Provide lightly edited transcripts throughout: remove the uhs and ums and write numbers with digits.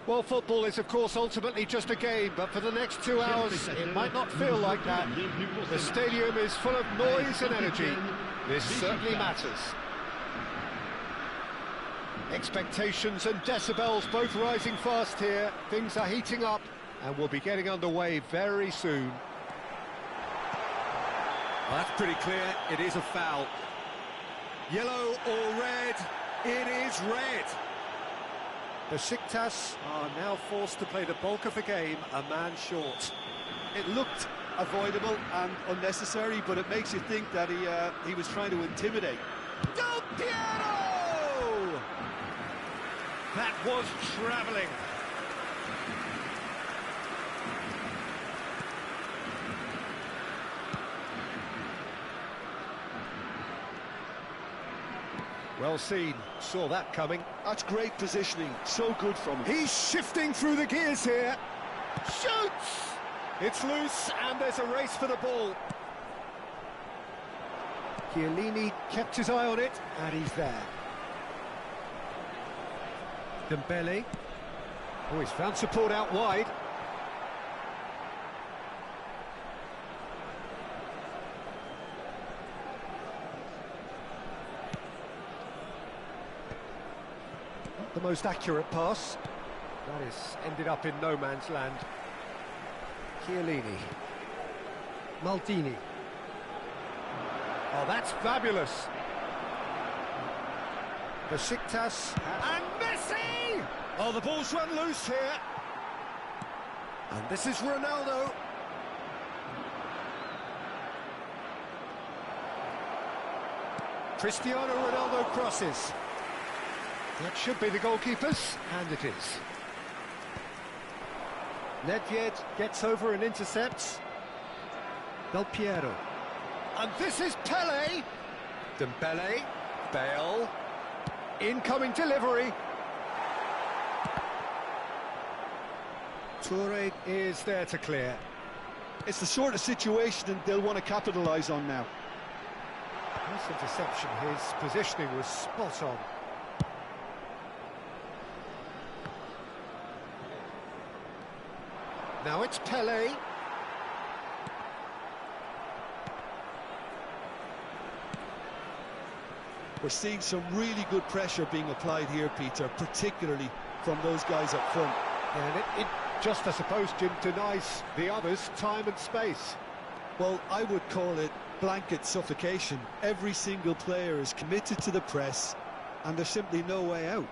Well, football is, of course, ultimately just a game, but for the next 2 hours, it might not feel like that. The stadium is full of noise and energy. This certainly matters. Expectations and decibels both rising fast here. Things are heating up, and we'll be getting underway very soon. Well, that's pretty clear. It is a foul. Yellow or red? It is red. Besiktas are now forced to play the bulk of the game a man short. It looked avoidable and unnecessary, but it makes you think that he was trying to intimidate. Del Piero! That was travelling. Well seen, saw that coming. That's great positioning, so good from him. He's shifting through the gears here. Shoots! It's loose, and there's a race for the ball. Chiellini kept his eye on it, and he's there. Dembele. Oh, he's found support out wide. Not the most accurate pass. That is ended up in no man's land. Chiellini. Maldini. Oh, that's fabulous. Besiktas. And Messi! Oh, the ball's run loose here. And this is Ronaldo. Cristiano Ronaldo crosses. That should be the goalkeeper's, and it is. Nedved gets over and intercepts. Del Piero. And this is Pele. Dembele. Bale. Incoming delivery. Toure is there to clear. It's the sort of situation they'll want to capitalise on now. Nice interception. His positioning was spot on. Now it's Pele. We're seeing some really good pressure being applied here, Peter, particularly from those guys up front. And it just, I suppose, Jim, denies the others time and space. Well, I would call it blanket suffocation. Every single player is committed to the press, and there's simply no way out.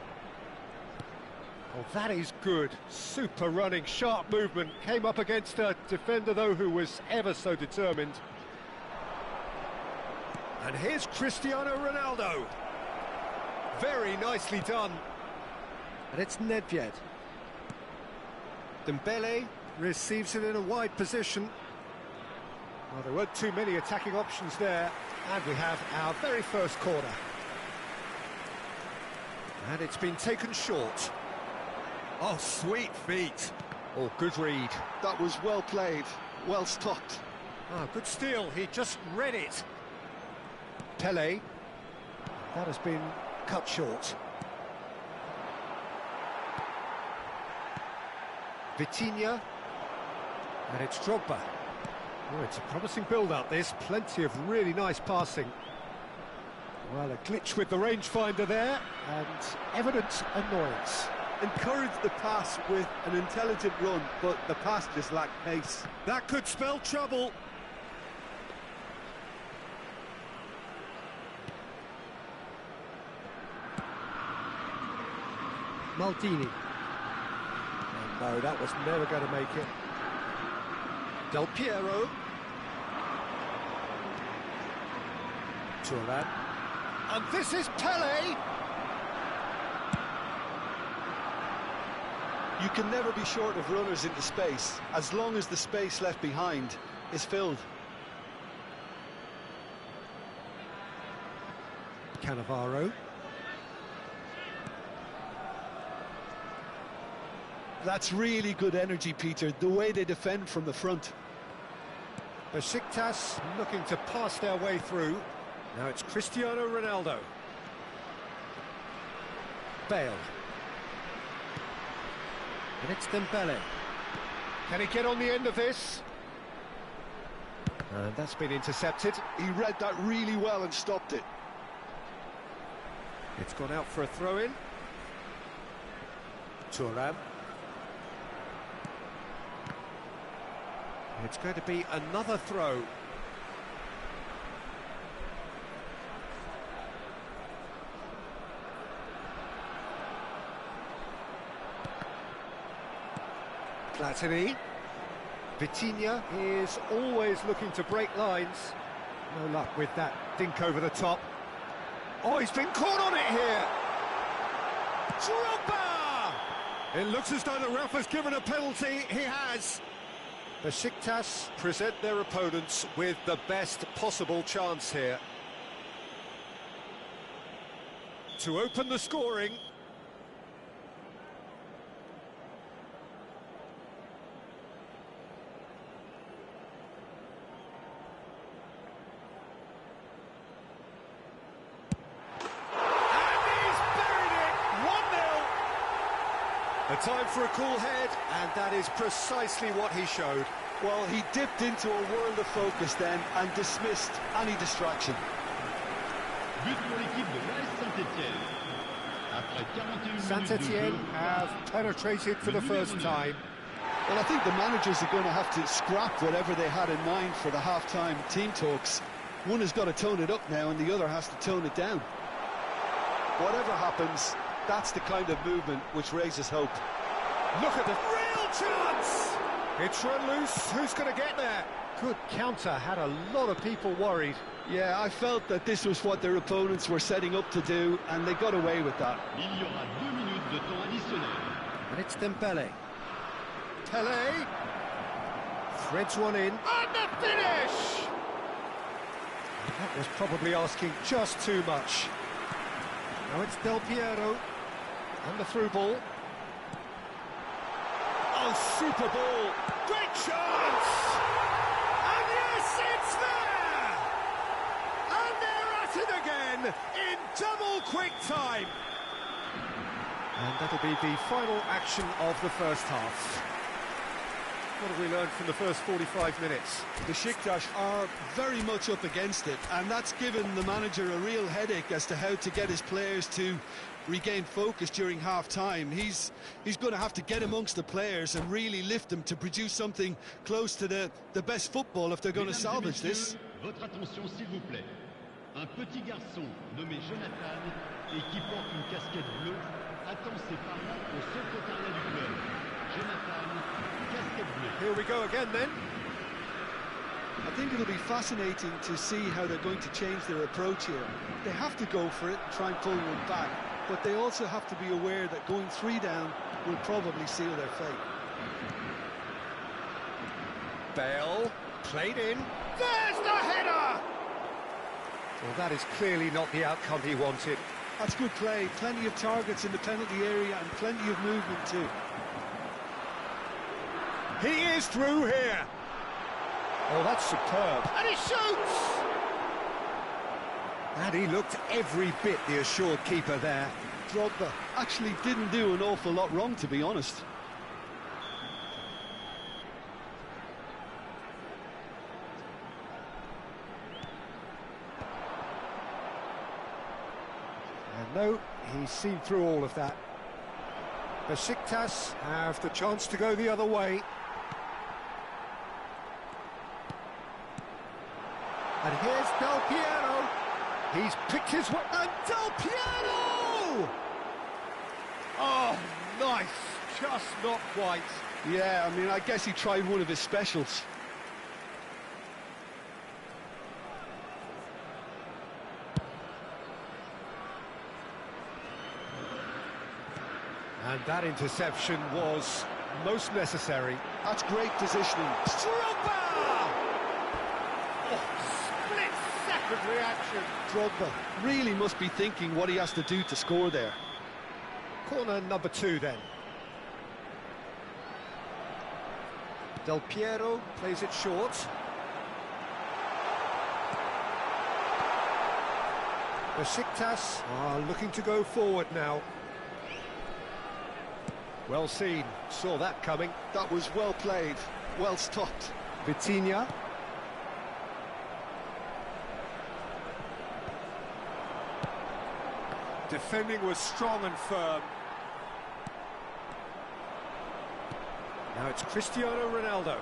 Oh, that is good. Super running, sharp movement. Came up against a defender, though, who was ever so determined. And here's Cristiano Ronaldo. Very nicely done. And it's Nedved. Dembele receives it in a wide position. Well, there weren't too many attacking options there. And we have our very first corner. And it's been taken short. Oh, sweet feet. Oh, good read. That was well played, well stopped. Ah, good steal. He just read it. Pele. That has been cut short. Vitinha. And it's Drogba. Oh, it's a promising build-up, this. Plenty of really nice passing. Well, a glitch with the rangefinder there, and evident annoyance. Encouraged the pass with an intelligent run, but the pass just lacked pace. That could spell trouble. Maldini. Oh, no, that was never going to make it. Del Piero. Thuram. And this is Pele. You can never be short of runners into space, as long as the space left behind is filled. Cannavaro. That's really good energy, Peter, the way they defend from the front. Besiktas looking to pass their way through. Now it's Cristiano Ronaldo. Bale. And it's Dembele. Can he get on the end of this? And that's been intercepted. He read that really well and stopped it. It's gone out for a throw-in. Thuram. It's going to be another throw. Platini. Vitinha is always looking to break lines. No luck with that dink over the top. Oh, he's been caught on it here. Drogba! It looks as though the ref has given a penalty. He has. Besiktas present their opponents with the best possible chance here to open the scoring. A time for a cool head, and that is precisely what he showed. Well, he dipped into a world of focus then and dismissed any distraction. Saint-Étienne have penetrated for the first time. Well, I think the managers are going to have to scrap whatever they had in mind for the half-time team talks. One has got to tone it up now, and the other has to tone it down. Whatever happens, that's the kind of movement which raises hope. Look at the real chance! It's run loose. Who's going to get there? Good counter. Had a lot of people worried. Yeah, I felt that this was what their opponents were setting up to do, and they got away with that. And it's Dembele. Tele. Threads one in. And the finish! That was probably asking just too much. Now it's Del Piero. And the through ball. Oh, super ball. Great chance! And yes, it's there! And they're at it again in double quick time. And that'll be the final action of the first half. What have we learned from the first 45 minutes? Besiktas are very much up against it, and that's given the manager a real headache as to how to get his players to regain focus during half-time. He's going to have to get amongst the players and really lift them to produce something close to the best football if they're going to salvage this. Votre attention s'il vous plaît. Un petit garçon nommé Jonathan et qui porte une casquette bleue attend ses parents au secrétariat du club. Jonathan, casquette bleue. Here we go again then. I think it'll be fascinating to see how they're going to change their approach here. They have to go for it and try and pull one back, but they also have to be aware that going 3 down will probably seal their fate. Bale, played in. There's the header! Well, that is clearly not the outcome he wanted. That's good play. Plenty of targets in the penalty area and plenty of movement too. He is through here. Oh, that's superb. And he shoots! And he looked every bit the assured keeper there. Drogba actually didn't do an awful lot wrong, to be honest. And no, he's seen through all of that. Besiktas have the chance to go the other way. And here's Del Piero. He's picked his way. And Del Piero! Oh, nice. Just not quite. Yeah, I mean, I guess he tried one of his specials. And that interception was most necessary. That's great positioning. Drogba! Split-second reaction. Drogba really must be thinking what he has to do to score there. Corner number 2 then. Del Piero plays it short. Besiktas are looking to go forward now. Well seen, saw that coming. That was well played, well stopped. Vitinha. Defending was strong and firm. Now it's Cristiano Ronaldo.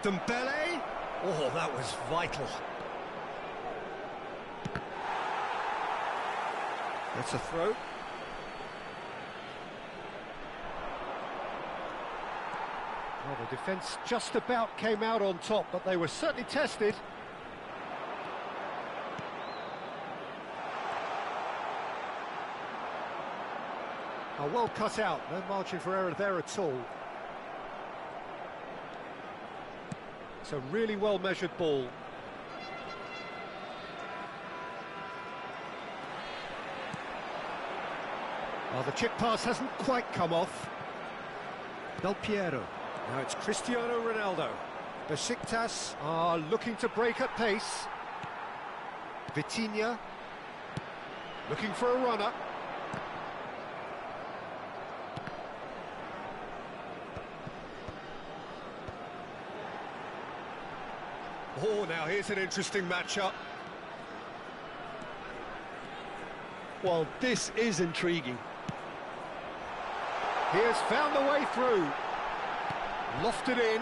Dembele. Oh, that was vital. That's a throw. Well, the defence just about came out on top, but they were certainly tested. Oh, well cut out, no margin for error there at all. It's a really well-measured ball. Well, the chip pass hasn't quite come off. Del Piero. Now it's Cristiano Ronaldo. Besiktas are looking to break at pace. Vitinha. Looking for a runner. Oh, now here's an interesting matchup. Well, this is intriguing. He has found the way through. Lofted in.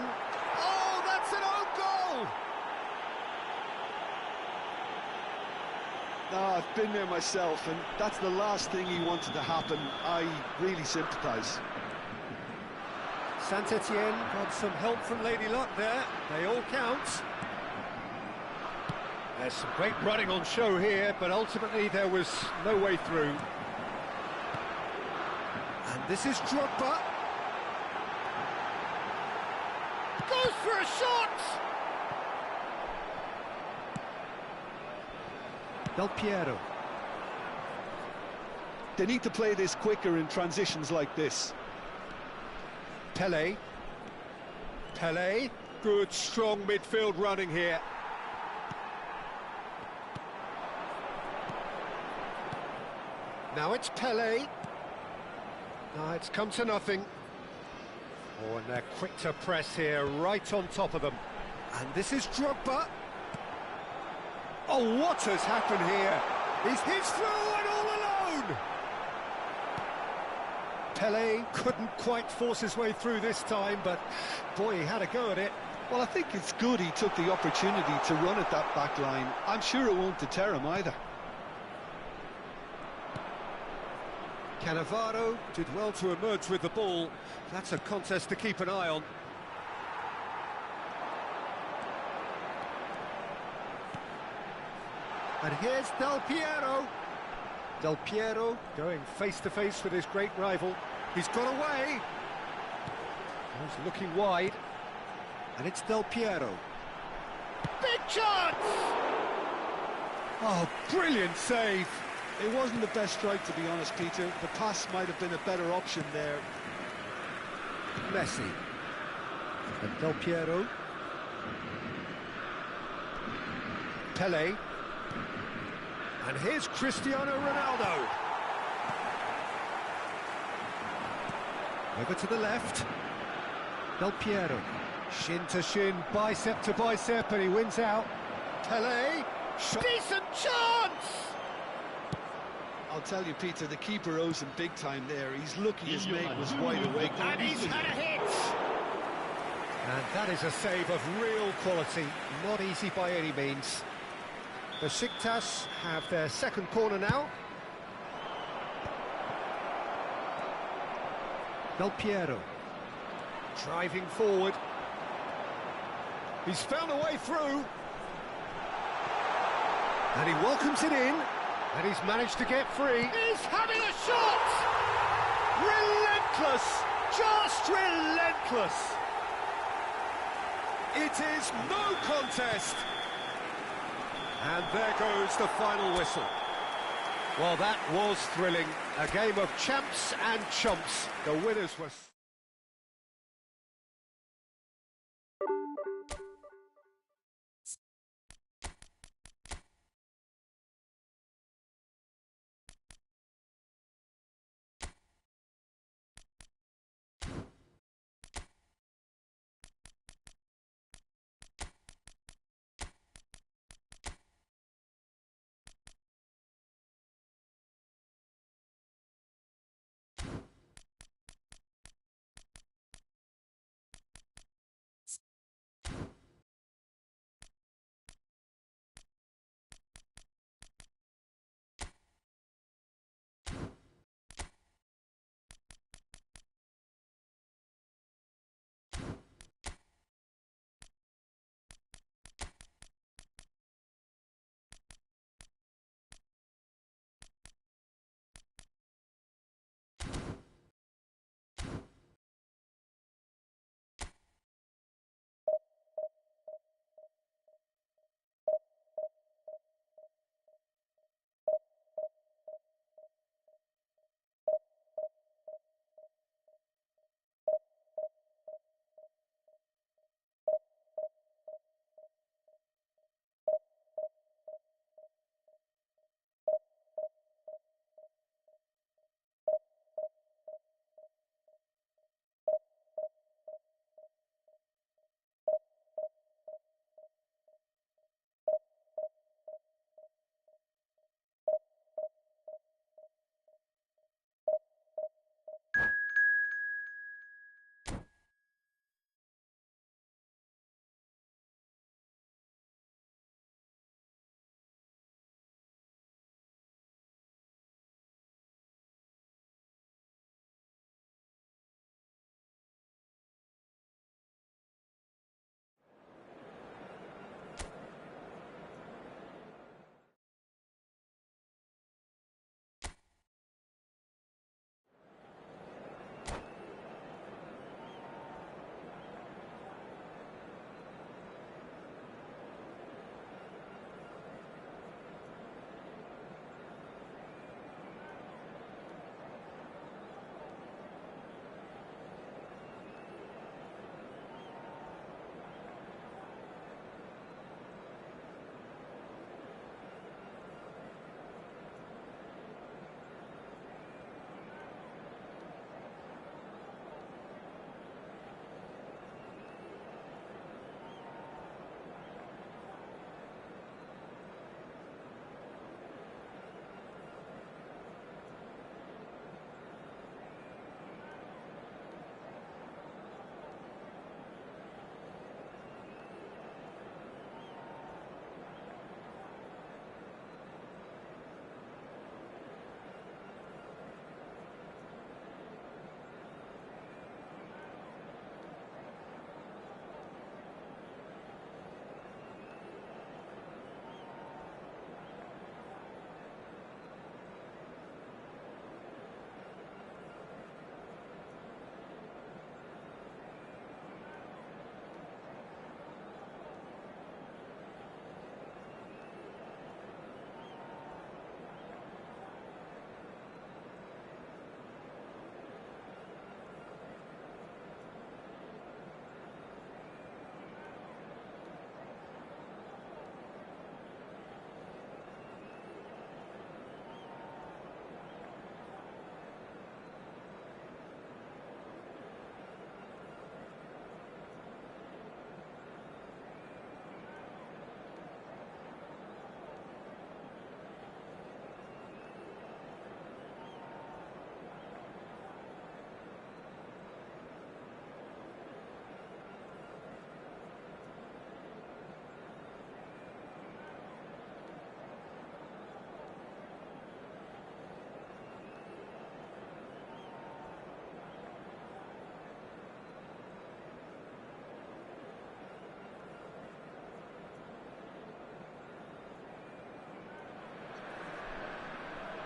Oh, that's an own goal! No, I've been there myself, and that's the last thing he wanted to happen. I really sympathise. Saint-Etienne got some help from Lady Luck there. They all count. There's some great running on show here, but ultimately there was no way through. And this is Drogba. Goes for a shot! Del Piero. They need to play this quicker in transitions like this. Pele. Pele. Good, strong midfield running here. Now it's Pele. No, it's come to nothing. Oh, and they're quick to press here, right on top of them. And this is Drogba. Oh, what has happened here? He's through and all alone! Pele couldn't quite force his way through this time, but boy, he had a go at it. Well, I think it's good he took the opportunity to run at that back line. I'm sure it won't deter him either. Cannavaro did well to emerge with the ball. That's a contest to keep an eye on. And here's Del Piero. Del Piero going face-to-face with his great rival. He's got away. He's looking wide. And it's Del Piero. Big chance! Oh, brilliant save. It wasn't the best strike, to be honest, Peter. The pass might have been a better option there. Messi. And Del Piero. Pele. And here's Cristiano Ronaldo. Over to the left. Del Piero. Shin to shin, bicep to bicep, and he wins out. Pele. Decent chance! I'll tell you, Peter, the keeper owes him big time there. He's lucky his mate was wide awake. And he's had a hit! And that is a save of real quality, not easy by any means. Besiktas have their second corner now. Del Piero. Driving forward. He's found a way through. And he welcomes it in. And he's managed to get free. He's having a shot! Relentless! Just relentless! It is no contest! And there goes the final whistle. Well, that was thrilling. A game of champs and chumps. The winners were...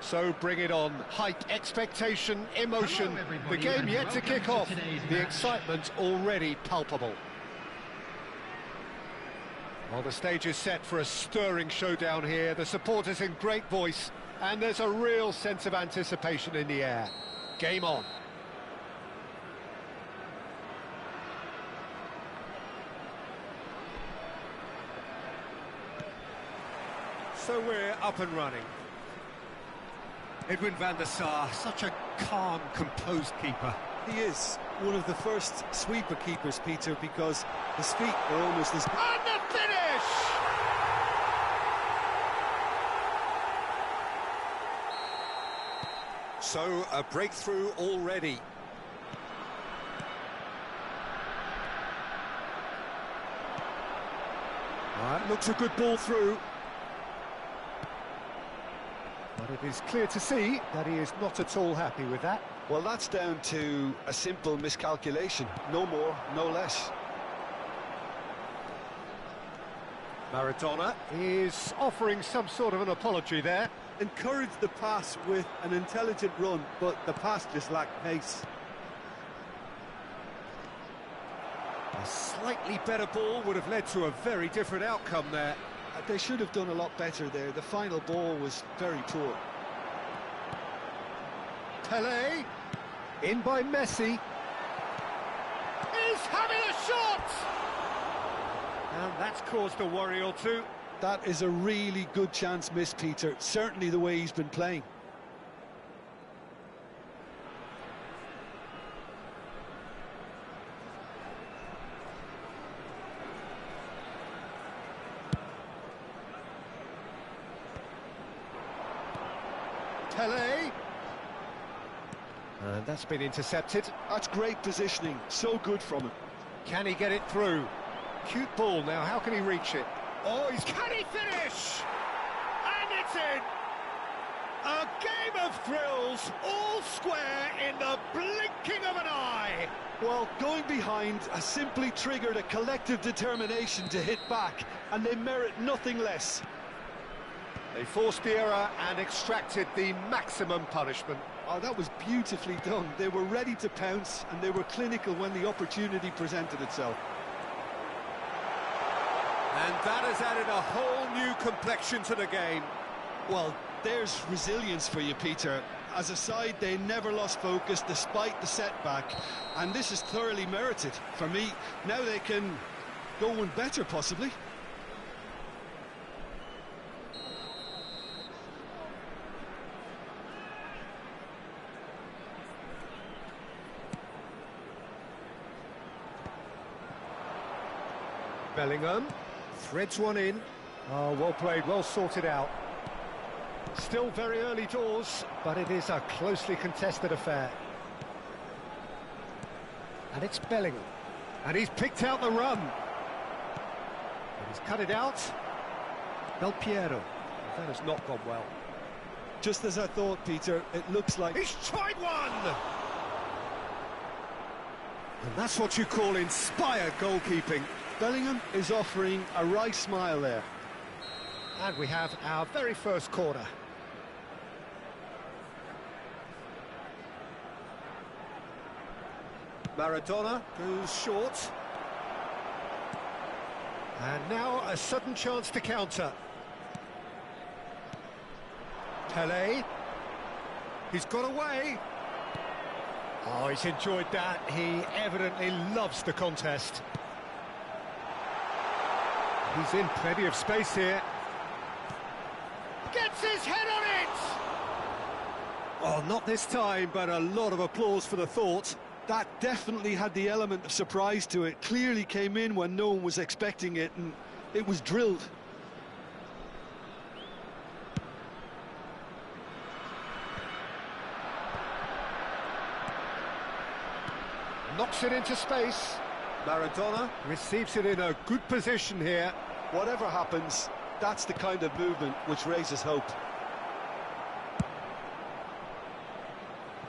So bring it on. Hype, expectation, emotion. Hello, everybody, The game and yet to welcome kick to off. today's The match. excitement already palpable. Well, the stage is set for a stirring showdown here. The supporters in great voice, and there's a real sense of anticipation in the air. Game on. So we're up and running. Edwin van der Sar, such a calm, composed keeper. He is one of the first sweeper keepers, Peter, because his feet are almost as... And the finish! So, a breakthrough already. Right, looks a good ball through. But it is clear to see that he is not at all happy with that. Well, that's down to a simple miscalculation. No more, no less. Maradona is offering some sort of an apology there. Encouraged the pass with an intelligent run, but the pass just lacked pace. A slightly better ball would have led to a very different outcome there. They should have done a lot better there. The final ball was very poor. Pelé, in by Messi. He's having a shot! And that's caused a worry or two. That is a really good chance missed, Peter. Certainly the way he's been playing. Pelé. And that's been intercepted. That's great positioning. So good from him. Can he get it through? Cute ball now, how can he reach it? Oh, can he finish? And it's in! A game of thrills, all square in the blinking of an eye. Well, going behind has simply triggered a collective determination to hit back, and they merit nothing less. They forced the error and extracted the maximum punishment. Oh, that was beautifully done. They were ready to pounce, and they were clinical when the opportunity presented itself. And that has added a whole new complexion to the game. Well, there's resilience for you, Peter. As a side, they never lost focus despite the setback, and this is thoroughly merited. For me, now they can go one better, possibly. Bellingham threads one in. Oh, well played, well sorted out. Still very early doors, but it is a closely contested affair. And it's Bellingham. And he's picked out the run. And he's cut it out. Del Piero. That has not gone well. Just as I thought, Peter, it looks like... He's tried one! And that's what you call inspired goalkeeping. Bellingham is offering a wry smile there. And we have our very first corner. Maradona goes short. And now a sudden chance to counter. Pelé. He's got away. Oh, he's enjoyed that. He evidently loves the contest. He's in plenty of space here. Gets his head on it! Oh, not this time, but a lot of applause for the thought. That definitely had the element of surprise to it. Clearly came in when no one was expecting it, and it was drilled. Knocks it into space. Maradona receives it in a good position here. Whatever happens, that's the kind of movement which raises hope.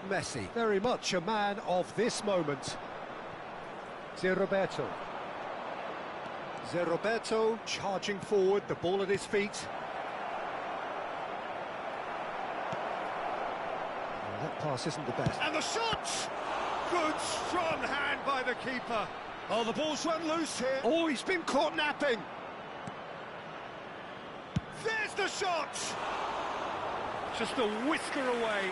Messi, very much a man of this moment. Roberto. Roberto charging forward, the ball at his feet. That pass isn't the best. And the shot! Good, strong hand by the keeper. Oh, the ball's run loose here. Oh, he's been caught napping. There's the shot! Just a whisker away.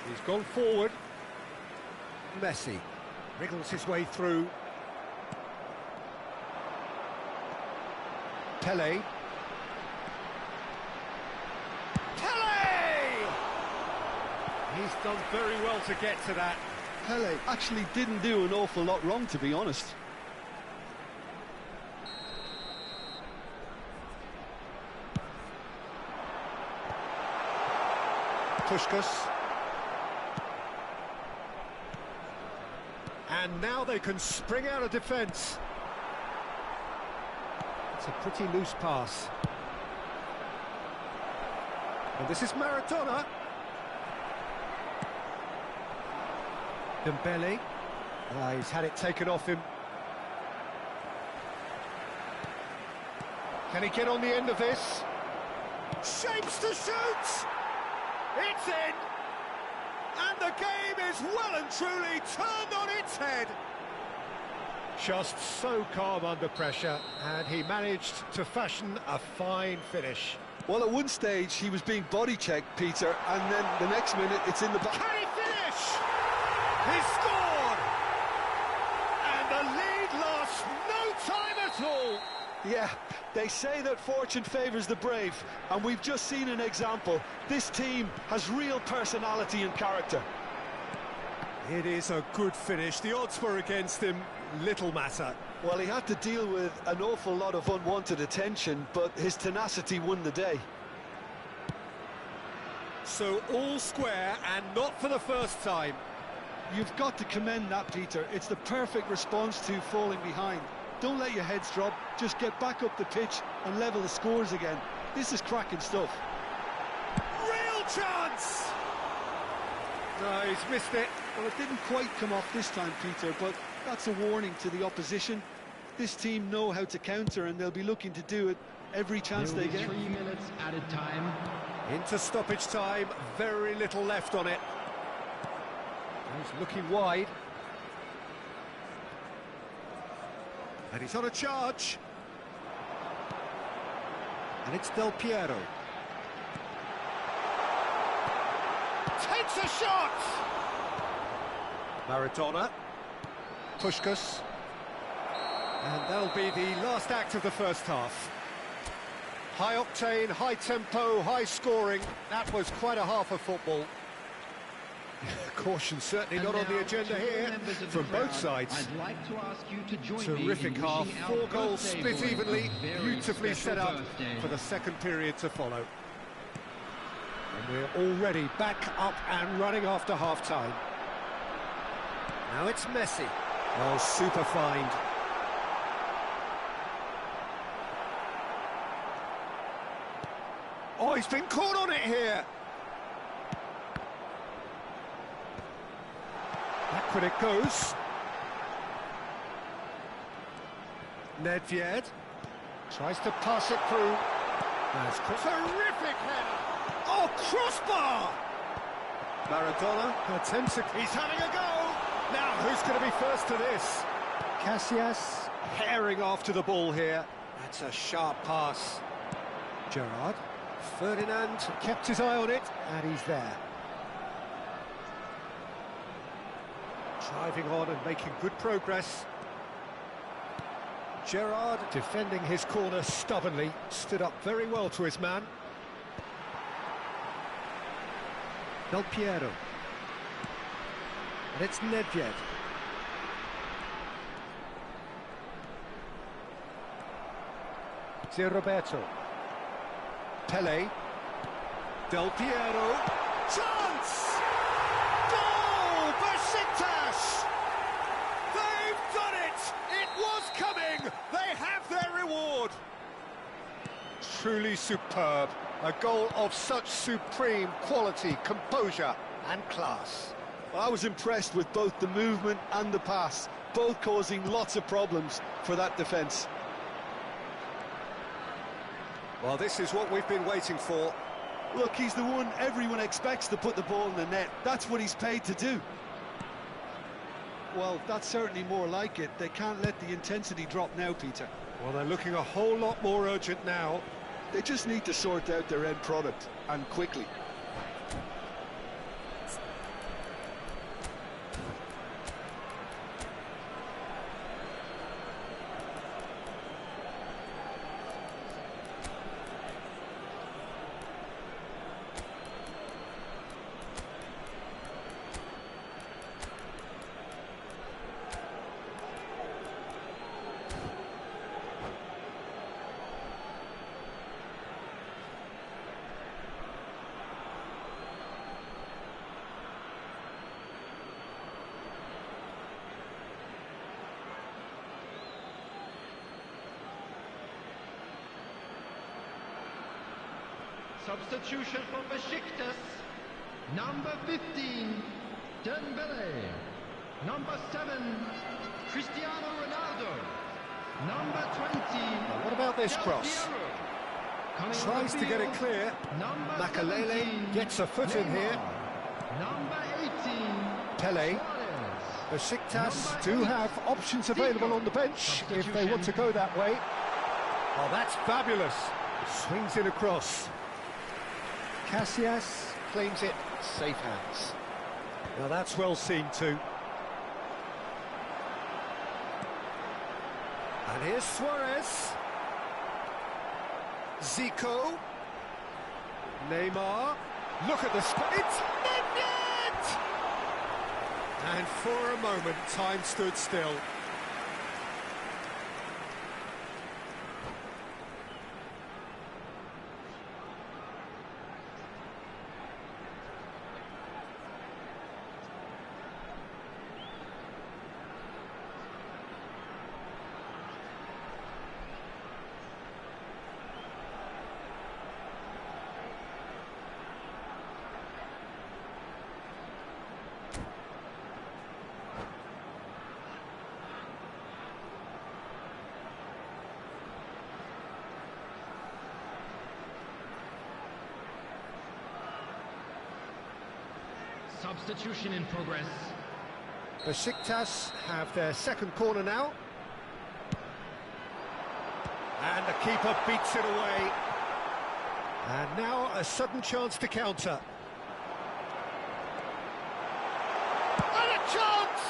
He's gone forward. Messi wriggles his way through. Pele. He's done very well to get to that. Pele actually didn't do an awful lot wrong, to be honest. Puskas. And now they can spring out of defence. It's a pretty loose pass. And this is Maradona. Dembele. He's had it taken off him. Can he get on the end of this? Shapes to shoot! It's in! And the game is well and truly turned on its head. Just so calm under pressure, and he managed to fashion a fine finish. Well, at one stage he was being body-checked, Peter, and then the next minute it's in the back. Can he finish? He scored! And the lead lasts no time at all. Yeah, they say that fortune favours the brave, and we've just seen an example. This team has real personality and character. It is a good finish. The odds were against him, little matter. Well, he had to deal with an awful lot of unwanted attention, but his tenacity won the day. So all square, and not for the first time. You've got to commend that, Peter. It's the perfect response to falling behind. Don't let your heads drop, just get back up the pitch and level the scores again. This is cracking stuff. Real chance! No, he's missed it. Well, it didn't quite come off this time, Peter, but that's a warning to the opposition. This team know how to counter, and they'll be looking to do it every chance they get. 3 minutes added time. Into stoppage time, very little left on it. He's looking wide. And he's on a charge. And it's Del Piero. Takes a shot! Maradona. Puskas. And that'll be the last act of the first half. High octane, high tempo, high scoring. That was quite a half of football. Caution certainly not on the agenda here from both sides. I'd like to ask you to join Terrific me in half, wishing our 4 goals birthday split boy evenly, a very beautifully set special up birthday. for the second period to follow. And we're already back up and running after half-time. Now it's Messi. Oh, super find. Oh, he's been caught on it here. Backward it goes. Nedved tries to pass it through. That's Terrific header! oh, crossbar! Maradona attempts it. He's having a go! Now, who's going to be first to this? Casillas herring after the ball here. That's a sharp pass. Gerrard. Ferdinand kept his eye on it, and he's there. Driving on and making good progress. Gerrard defending his corner stubbornly, stood up very well to his man. Del Piero. And it's Nedved. Zé Roberto. Pele. Del Piero. Chance! Goal! Besiktas! They've done it! It was coming! They have their reward! Truly superb. A goal of such supreme quality, composure and class. Well, I was impressed with both the movement and the pass, both causing lots of problems for that defence. Well, this is what we've been waiting for. Look, he's the one everyone expects to put the ball in the net. That's what he's paid to do. Well, that's certainly more like it. They can't let the intensity drop now, Peter. Well, they're looking a whole lot more urgent now. They just need to sort out their end product, and quickly. Substitution for Besiktas. Number 15, Dembele. Number 7, Cristiano Ronaldo. Number 20. Now, what about this cross? Tries to get it clear. Makalele gets a foot in here. Number 18, Pele. Besiktas do have options available on the bench if they want to go that way. Oh, that's fabulous. Swings it across. Casillas claims it, safe hands. Now that's well seen too. And here's Suarez. Zico. Neymar. Look at the it's net! And for a moment, time stood still. Substitution in progress. Besiktas have their second corner now. And the keeper beats it away. And now a sudden chance to counter. And a chance!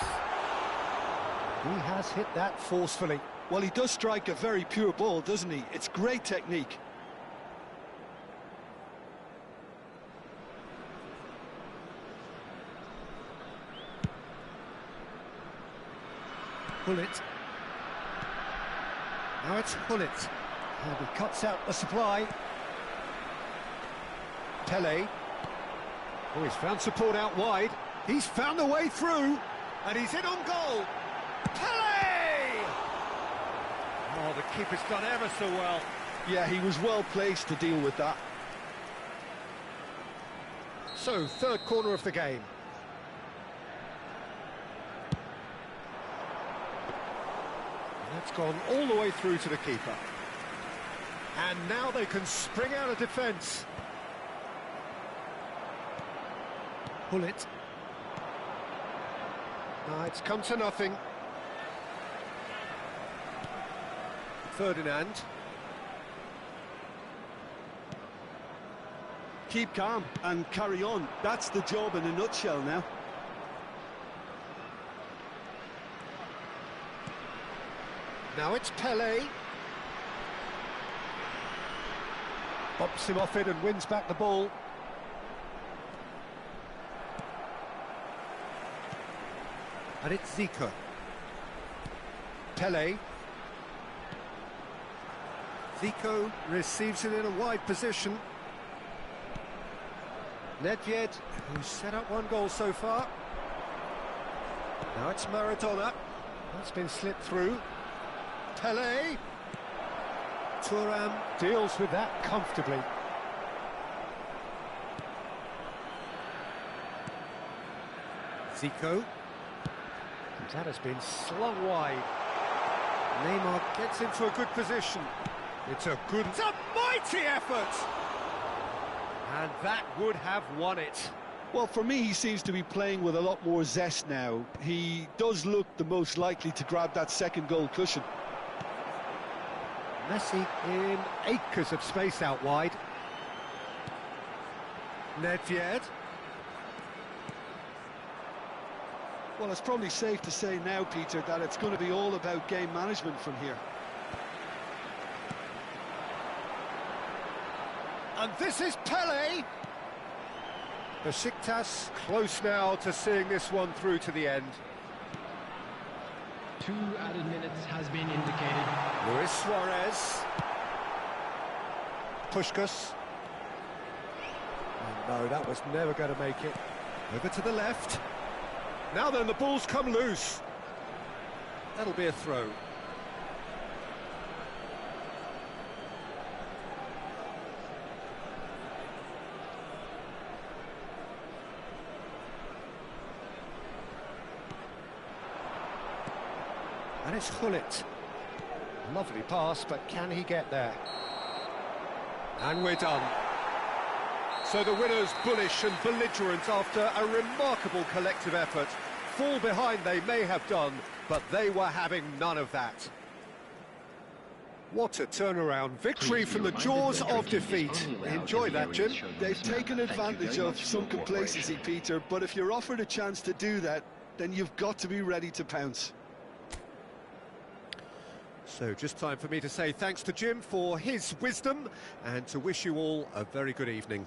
He has hit that forcefully. Well, he does strike a very pure ball, doesn't he? It's great technique. Hullet. Now it's Hullet. And he cuts out the supply. Pele. Oh, he's found support out wide. He's found a way through. And he's in on goal. Pele! Oh, the keeper's done ever so well. Yeah, he was well placed to deal with that. So, third corner of the game. That's gone all the way through to the keeper. And now they can spring out of defence. Hullet. No, it's come to nothing. Ferdinand. Keep calm and carry on. That's the job in a nutshell now. Now it's Pele. Bops him off it and wins back the ball. And it's Zico. Pele. Zico receives it in a wide position. Nedved, who's set up one goal so far. Now it's Maradona. That's been slipped through. Pele. Thuram deals with that comfortably. Zico. That has been slung wide. Neymar gets into a good position. It's a mighty effort! And that would have won it. Well, for me, he seems to be playing with a lot more zest now. He does look the most likely to grab that second goal cushion. Messi in acres of space out wide. Nedved. Well, it's probably safe to say now, Peter, that it's going to be all about game management from here. And this is Pele. Besiktas close now to seeing this one through to the end. 2 added minutes has been indicated. Luis Suarez. Puskás. And no, that was never going to make it. Over to the left. Now then, the ball's come loose. That'll be a throw. And it's Gullit. Lovely pass, but can he get there? And we're done. So the winners bullish and belligerent after a remarkable collective effort. Fall behind they may have done, but they were having none of that. What a turnaround. Victory from the jaws of defeat. Enjoy that, Jim. They've taken advantage of some complacency, Peter, but if you're offered a chance to do that, then you've got to be ready to pounce. So just time for me to say thanks to Jim for his wisdom and to wish you all a very good evening.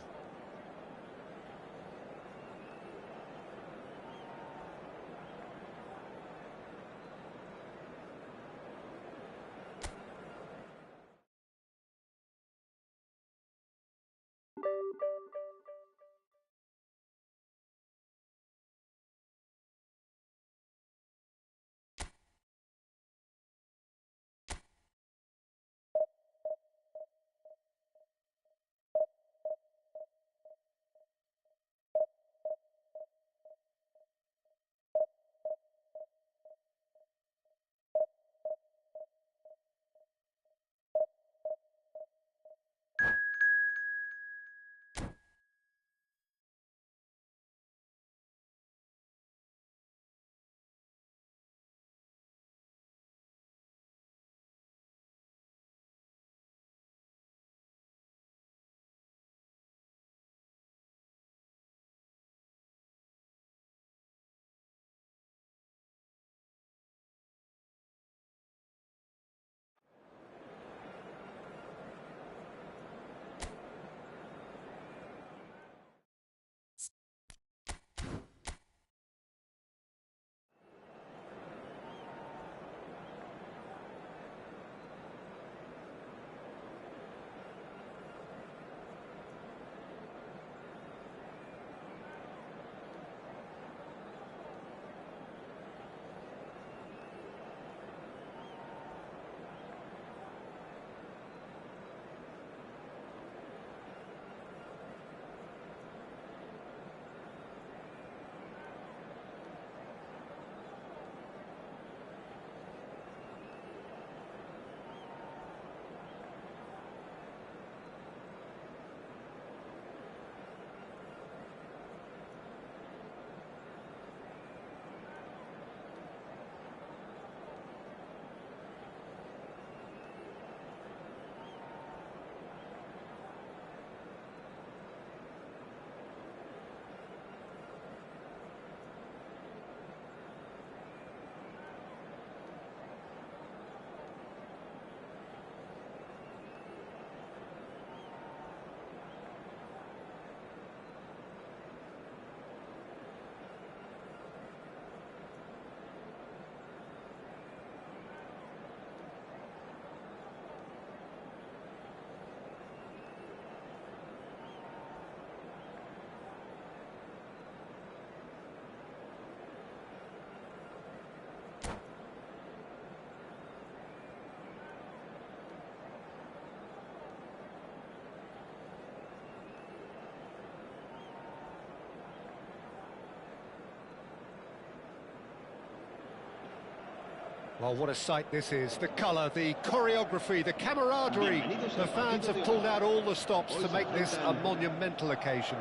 Well, what a sight this is. The colour, the choreography, the camaraderie. The fans have pulled out all the stops to make this a monumental occasion.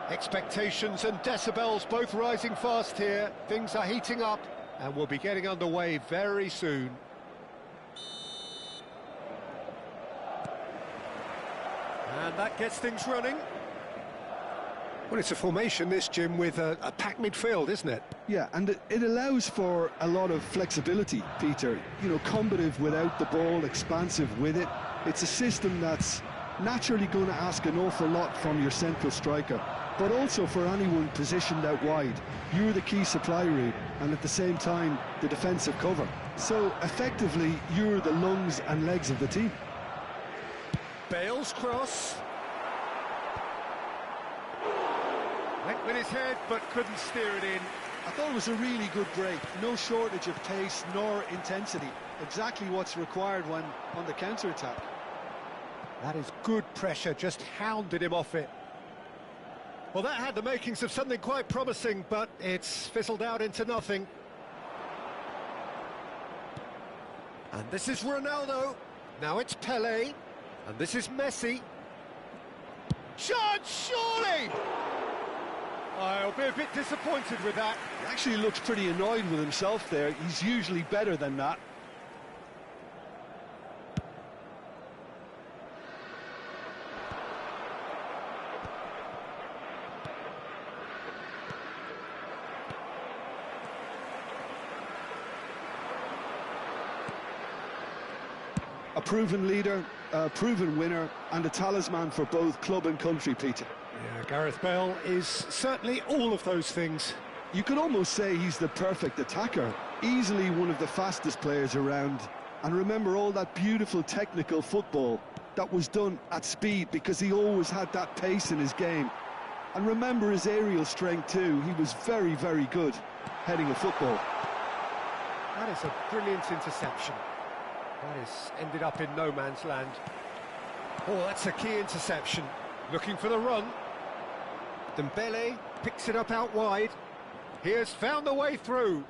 Expectations and decibels both rising fast here. Things are heating up and we'll be getting underway very soon. And that gets things running. Well, it's a formation, this, Jim, with a packed midfield, isn't it? Yeah, and it allows for a lot of flexibility, Peter. You know, combative without the ball, expansive with it. It's a system that's naturally going to ask an awful lot from your central striker, but also for anyone positioned out wide. You're the key supply route, and at the same time, the defensive cover. So, effectively, you're the lungs and legs of the team. Bale's cross. Went with his head, but couldn't steer it in. I thought it was a really good break. No shortage of pace nor intensity. Exactly what's required when on the counter-attack. That is good pressure, just hounded him off it. Well, that had the makings of something quite promising, but it's fizzled out into nothing. And this is Ronaldo. Now it's Pelé. And this is Messi. Chance, surely! I'll be a bit disappointed with that. He actually looks pretty annoyed with himself there. He's usually better than that. A proven leader, a proven winner, and a talisman for both club and country, Peter. Yeah, Gareth Bale is certainly all of those things. You could almost say he's the perfect attacker, easily one of the fastest players around. And remember all that beautiful technical football that was done at speed, because he always had that pace in his game. And remember his aerial strength too. He was very, very good heading a football. That is a brilliant interception. That has ended up in no man's land. Oh, that's a key interception. Looking for the run. Dembele picks it up out wide. He has found the way through.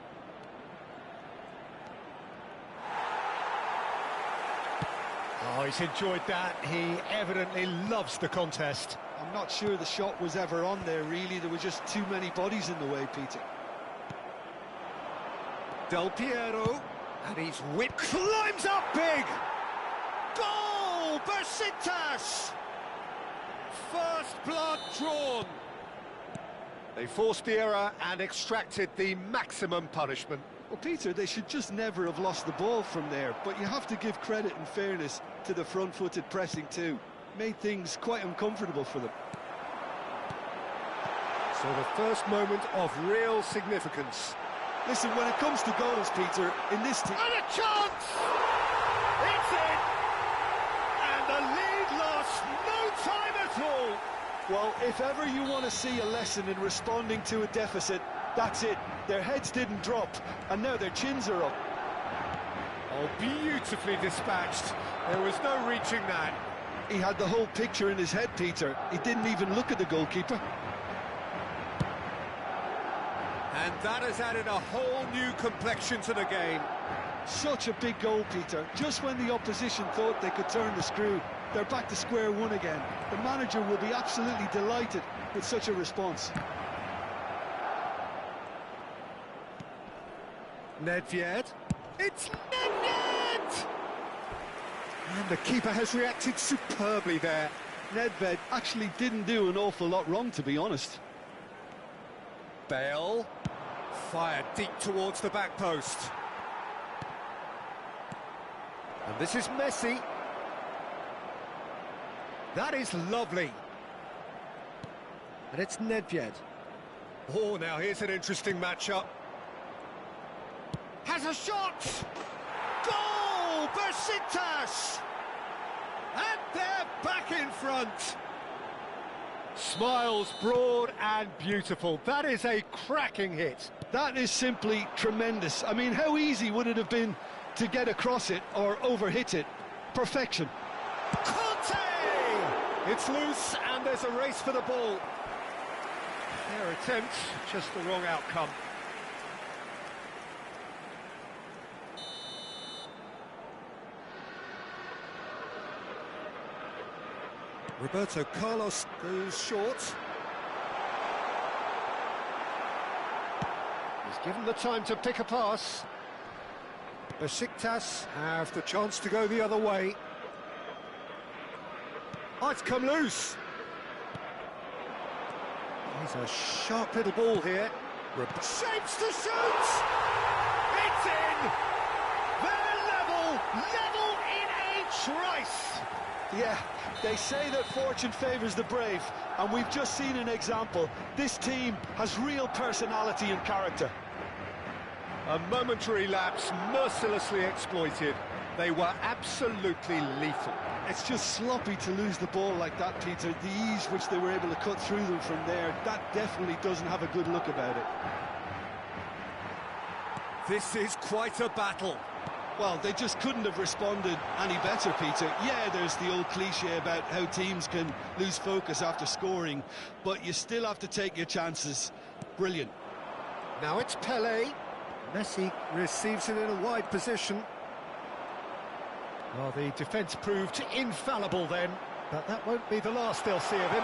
Oh, he's enjoyed that. He evidently loves the contest. I'm not sure the shot was ever on there, really. There were just too many bodies in the way, Peter. Del Piero. And he's whipped. Climbs up big! Goal! Besiktas! First blood drawn. They forced the error and extracted the maximum punishment. Well, Peter, they should just never have lost the ball from there, but you have to give credit and fairness to the front-footed pressing too. Made things quite uncomfortable for them. So the first moment of real significance. Listen, when it comes to goals, Peter, in this team... And a chance! It's in! And the lead lost no time at all! Well, if ever you want to see a lesson in responding to a deficit, that's it. Their heads didn't drop, and now their chins are up. Oh, beautifully dispatched. There was no reaching that. He had the whole picture in his head, Peter. He didn't even look at the goalkeeper. And that has added a whole new complexion to the game. Such a big goal, Peter. Just when the opposition thought they could turn the screw, they're back to square one again. The manager will be absolutely delighted with such a response. Nedved. It's Nedved! And the keeper has reacted superbly there. Nedved actually didn't do an awful lot wrong, to be honest. Bale. Fired deep towards the back post. And this is Messi. That is lovely. And it's Nedved. Oh, now here's an interesting matchup. Has a shot! Goal! Besiktas! And they're back in front. Smiles broad and beautiful. That is a cracking hit. That is simply tremendous. I mean, how easy would it have been to get across it or overhit it? Perfection. Conte! It's loose and there's a race for the ball. Their attempt, just the wrong outcome. Roberto Carlos goes short. He's given the time to pick a pass. Besiktas have the chance to go the other way. Oh, it's come loose. He's a sharp little ball here. Shapes to shoot! It's in! They're level in a trice! Yeah, they say that fortune favours the brave, and we've just seen an example. This team has real personality and character. A momentary lapse mercilessly exploited. They were absolutely lethal. It's just sloppy to lose the ball like that, Peter. The ease which they were able to cut through them from there, that definitely doesn't have a good look about it. This is quite a battle. Well, they just couldn't have responded any better, Peter. Yeah, there's the old cliche about how teams can lose focus after scoring, but you still have to take your chances. Brilliant. Now it's Pelé. Messi receives it in a wide position. Well, the defence proved infallible then, but that won't be the last they'll see of him.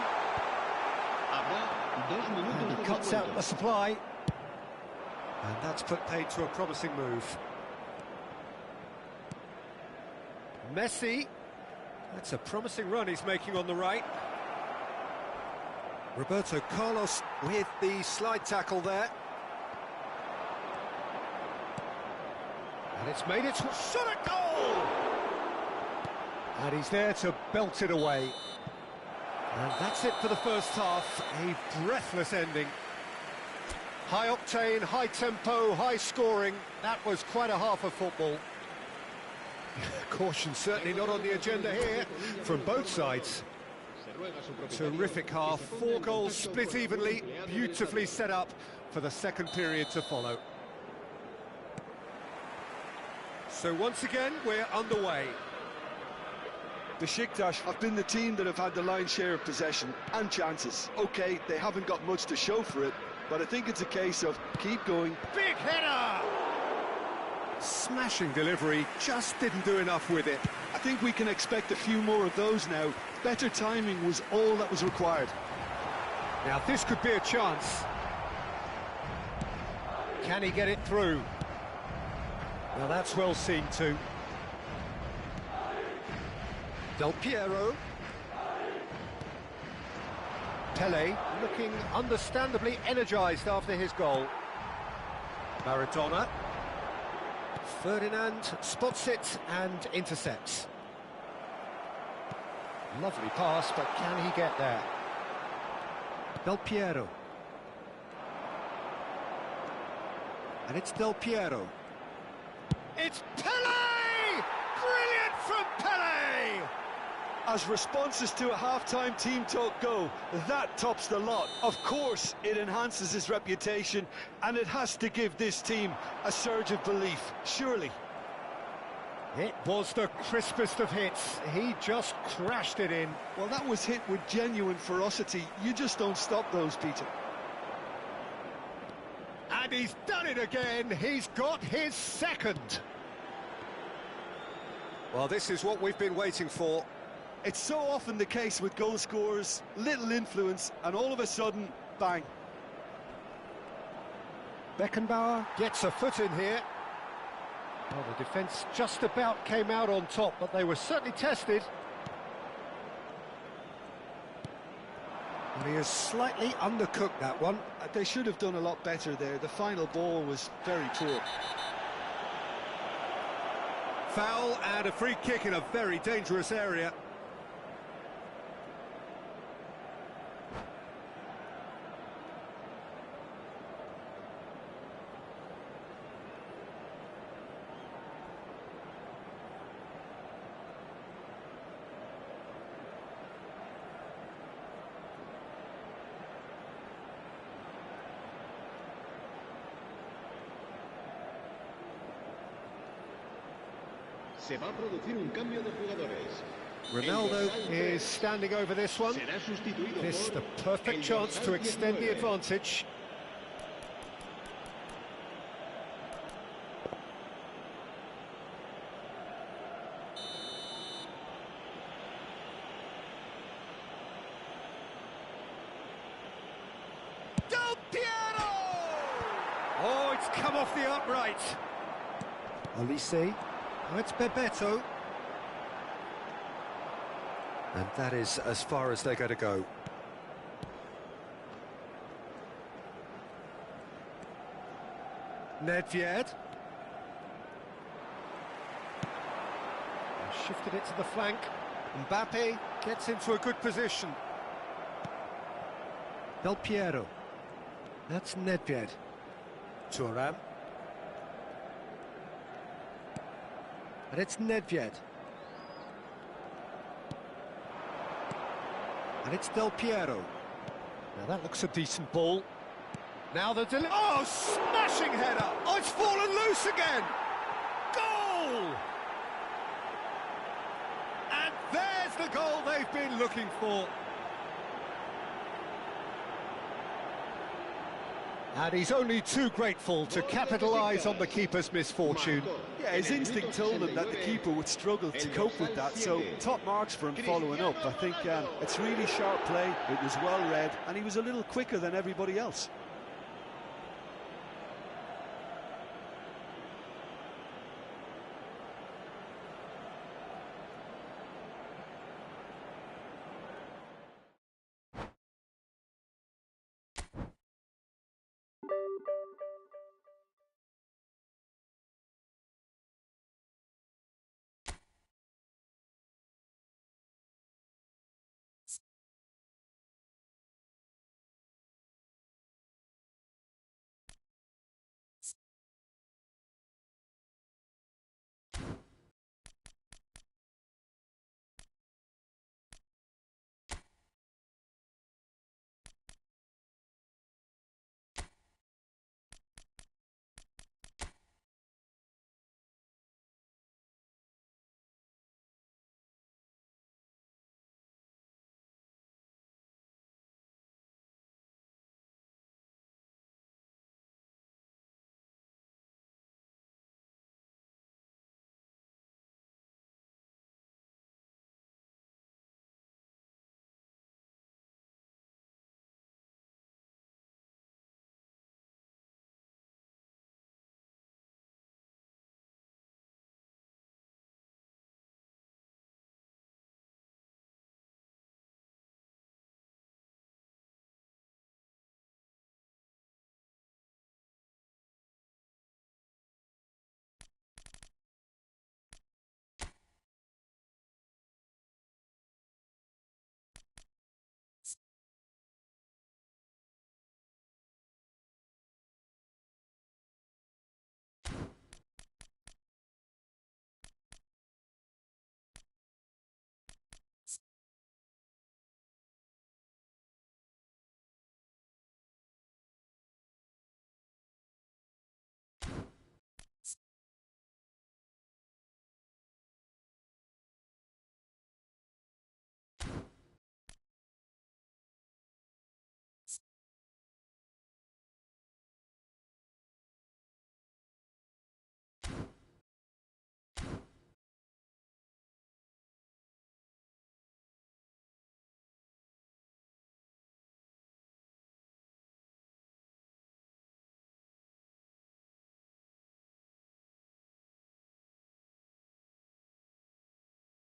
And he cuts out the supply. And that's put paid to a promising move. Messi. That's a promising run he's making on the right. Roberto Carlos with the slide tackle there. And it's made its shot at goal! And he's there to belt it away. And that's it for the first half. A breathless ending. High octane, high tempo, high scoring. That was quite a half of football. Caution certainly not on the agenda here from both sides. Terrific half. 4 goals split evenly, beautifully set up for the second period to follow. So once again, we're underway. Besiktas have been the team that have had the lion's share of possession and chances. OK, they haven't got much to show for it, but I think it's a case of keep going. Big header! Smashing delivery, just didn't do enough with it. I think we can expect a few more of those now. Better timing was all that was required. Now this could be a chance. Can he get it through? Well, that's well seen too. Del Piero. Pelé looking understandably energised after his goal. Maradona. Ferdinand spots it and intercepts. Lovely pass, but can he get there? Del Piero. And it's Del Piero. It's Pelé! Brilliant from Pelé! As responses to a half-time team talk go, that tops the lot. Of course, it enhances his reputation, and it has to give this team a surge of belief, surely. It was the crispest of hits. He just crashed it in. Well, that was hit with genuine ferocity. You just don't stop those, Peter. And he's done it again. He's got his second. Well, this is what we've been waiting for. It's so often the case with goal scorers, little influence, and all of a sudden, bang. Beckenbauer gets a foot in here. Well, the defence just about came out on top, but they were certainly tested. And he has slightly undercooked that one. They should have done a lot better there. The final ball was very poor. Foul and a free kick in a very dangerous area. Se va a producir un cambio de jugadores. Ronaldo is standing over this one. Será sustituido This por the perfect el chance to dorsal extend the 19. advantage. come off the upright. Olise. Oh, it's Bebeto. And that is as far as they're going to go. Nedved. Shifted it to the flank. Mbappe gets into a good position. Del Piero. That's Nedved. Thuram. And it's Nedved. And it's Del Piero. Now that looks a decent ball. Now the delivery. Oh, smashing header! Oh, it's fallen loose again! Goal! And there's the goal they've been looking for. And he's only too grateful to capitalise on the keeper's misfortune. Yeah, his instinct told him that the keeper would struggle to cope with that, so top marks for him following up. I think it's really sharp play, it was well read, and he was a little quicker than everybody else.